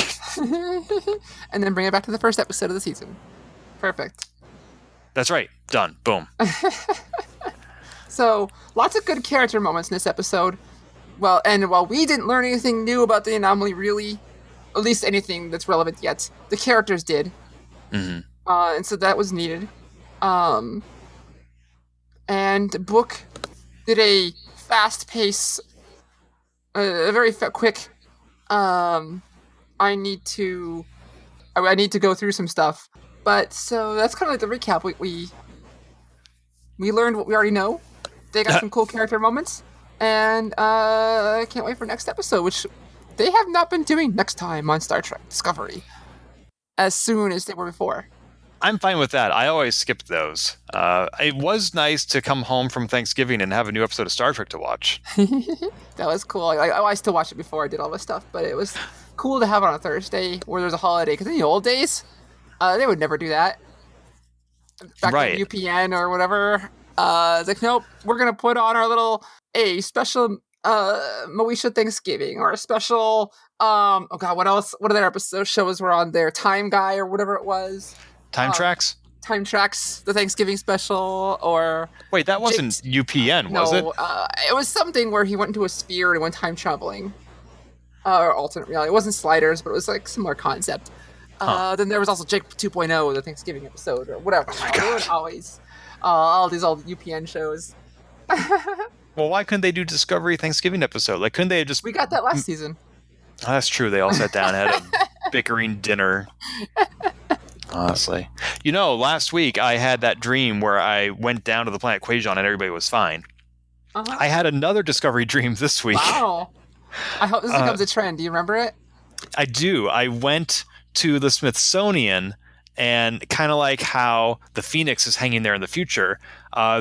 And then bring it back to the first episode of the season. Perfect. That's right. Done. Boom. So, lots of good character moments in this episode. Well, and while we didn't learn anything new about the anomaly, really, at least anything that's relevant yet, the characters did. Mm-hmm. And so that was needed. And Book did a fast pace, a very quick, I need to go through some stuff. But so that's kind of like the recap. We learned what we already know. They got some cool character moments. And I can't wait for next episode, which they have not been doing next time on Star Trek Discovery as soon as they were before. I'm fine with that. I always skip those. It was nice to come home from Thanksgiving and have a new episode of Star Trek to watch. That was cool. I still watched it before I did all this stuff, but it was cool to have it on a Thursday where there's a holiday. Because in the old days, they would never do that. Back Right. in UPN or whatever. It's like, nope, we're going to put on our little, a special Moesha Thanksgiving or a special, oh God, what else? What other episode shows were on there? Time Guy or whatever it was. Time Tracks? Time Tracks, the Thanksgiving special, or... Wait, that wasn't UPN, was it? It was something where he went into a sphere and went time traveling. Or alternate reality. It wasn't Sliders, but it was like similar concept. Then there was also Jake 2.0, the Thanksgiving episode, or whatever. They would always... all these old UPN shows. Well, why couldn't they do Discovery Thanksgiving episode? Like, couldn't they have just... We got that last season. Oh, that's true. They all sat down and had a bickering dinner. Honestly. Last week I had that dream where I went down to the planet Quajon and everybody was fine. Uh-huh. I had another Discovery dream this week. Wow. I hope this becomes a trend. Do you remember it? I do. I went to the Smithsonian, and kind of like how the Phoenix is hanging there in the future,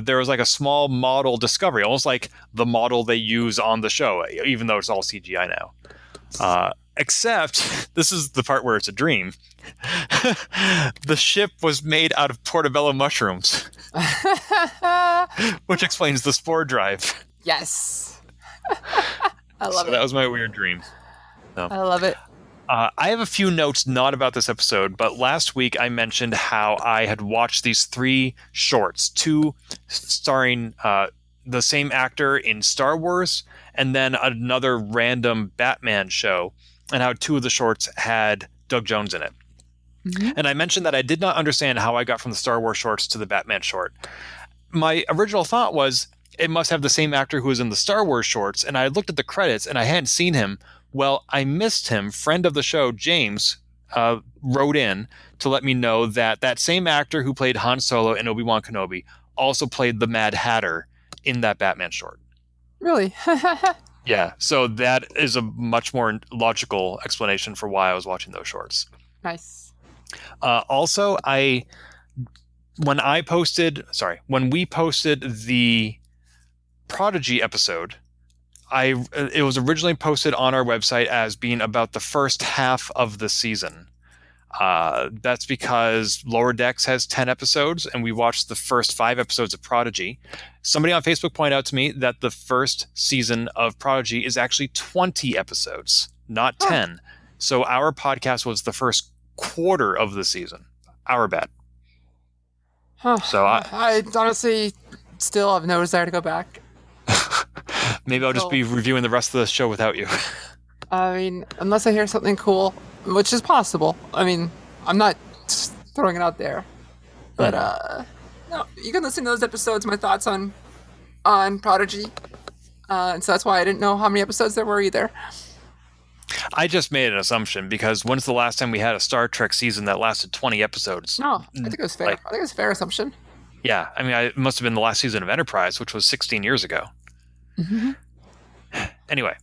there was like a small model Discovery, almost like the model they use on the show, even though it's all CGI now. Except, this is the part where it's a dream. The ship was made out of portobello mushrooms, which explains the spore drive. Yes. I love it. That was my weird dream. So. I love it. I have a few notes not about this episode, but last week I mentioned how I had watched these 3 shorts, 2 starring the same actor in Star Wars, and then another random Batman show, and how 2 of the shorts had Doug Jones in it. Mm-hmm. And I mentioned that I did not understand how I got from the Star Wars shorts to the Batman short. My original thought was it must have the same actor who was in the Star Wars shorts, and I looked at the credits and I hadn't seen him. Well, I missed him. Friend of the show, James, wrote in to let me know that same actor who played Han Solo in Obi-Wan Kenobi also played the Mad Hatter in that Batman short. Really? Yeah, so that is a much more logical explanation for why I was watching those shorts. Nice. Also, when we posted the Prodigy episode, it was originally posted on our website as being about the first half of the season. That's because Lower Decks has 10 episodes, and we watched the first 5 episodes of Prodigy. Somebody on Facebook pointed out to me that the first season of Prodigy is actually 20 episodes, not 10. So our podcast was the first quarter of the season. Our bad. Huh. So I honestly still have no desire to go back. Maybe I'll just be reviewing the rest of the show without you. I mean, unless I hear something cool, which is possible. I mean, I'm not just throwing it out there. But, no, you can listen to those episodes, my thoughts on Prodigy. And so that's why I didn't know how many episodes there were either. I just made an assumption, because when's the last time we had a Star Trek season that lasted 20 episodes? No, I think it was fair. I think it was a fair assumption. Yeah, I mean, it must have been the last season of Enterprise, which was 16 years ago. Mm-hmm. Anyway,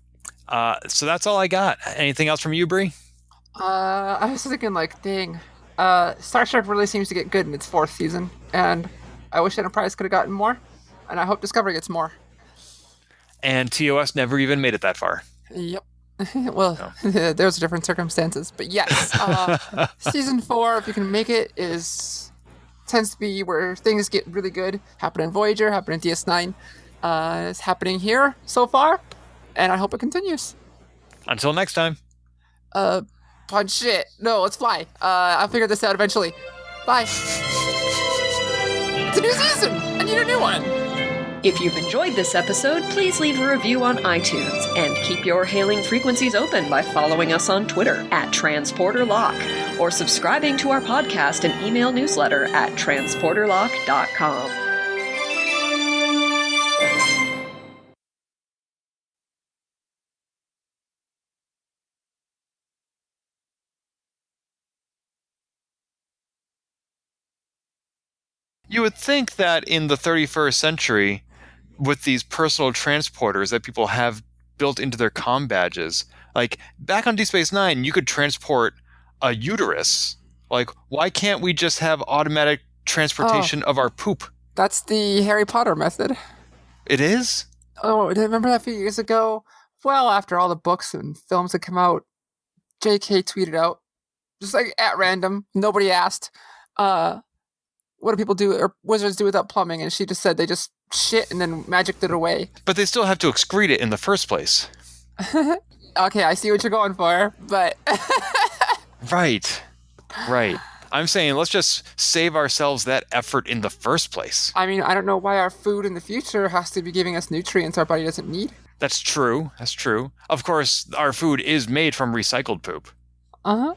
so that's all I got. Anything else from you, Bri? I was thinking, dang, Star Trek really seems to get good in its 4th season, and I wish Enterprise could have gotten more, and I hope Discovery gets more. And TOS never even made it that far. Yep. Well, there's different circumstances, but yes, season 4, if you can make it, tends to be where things get really good. Happened in Voyager, happened in DS9. It's happening here so far, and I hope it continues. Until next time. Punch it. No, let's fly. I'll figure this out eventually. Bye. It's a new season. I need a new one. If you've enjoyed this episode, please leave a review on iTunes and keep your hailing frequencies open by following us on Twitter @TransporterLock or subscribing to our podcast and email newsletter at transporterlock.com. You would think that in the 31st century, with these personal transporters that people have built into their comm badges, like back on Deep Space Nine, you could transport a uterus Like, why can't we just have automatic transportation of our poop? That's the Harry Potter method. It is? Oh, remember that a few years ago? Well, after all the books and films had come out, JK tweeted out, just like at random, nobody asked, what do people do, or wizards do without plumbing? And she just said they just shit and then magicked it away. But they still have to excrete it in the first place. Okay, I see what you're going for, but... Right. I'm saying let's just save ourselves that effort in the first place. I mean, I don't know why our food in the future has to be giving us nutrients our body doesn't need. That's true. Of course, our food is made from recycled poop. Uh-huh.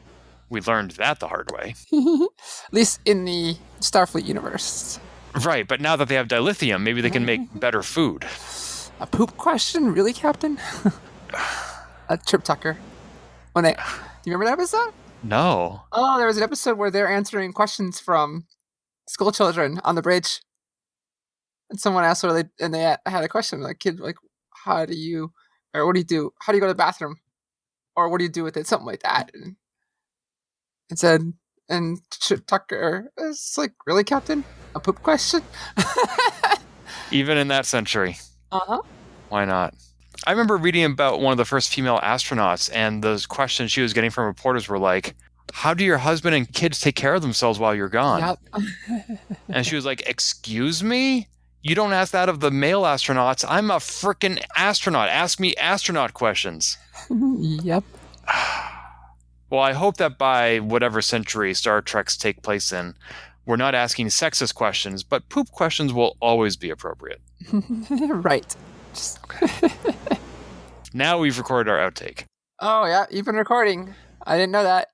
We learned that the hard way. At least in the Starfleet universe. Right, but now that they have dilithium, maybe they can make better food. A poop question? Really, Captain? Trip Tucker. Do you remember that episode? No. Oh, there was an episode where they're answering questions from school children on the bridge. And someone asked and they had a question, like, kid, like, what do you do? How do you go to the bathroom? Or what do you do with it? Something like that. And it said, and Trip Tucker, it's like, really, Captain? A poop question? Even in that century. Uh-huh. Why not? I remember reading about one of the first female astronauts, and those questions she was getting from reporters were like, how do your husband and kids take care of themselves while you're gone? Yep. And she was like, excuse me? You don't ask that of the male astronauts. I'm a frickin' astronaut. Ask me astronaut questions. Yep. Well, I hope that by whatever century Star Treks take place in, we're not asking sexist questions, but poop questions will always be appropriate. Right. Now we've recorded our outtake. Oh, yeah, you've been recording. I didn't know that.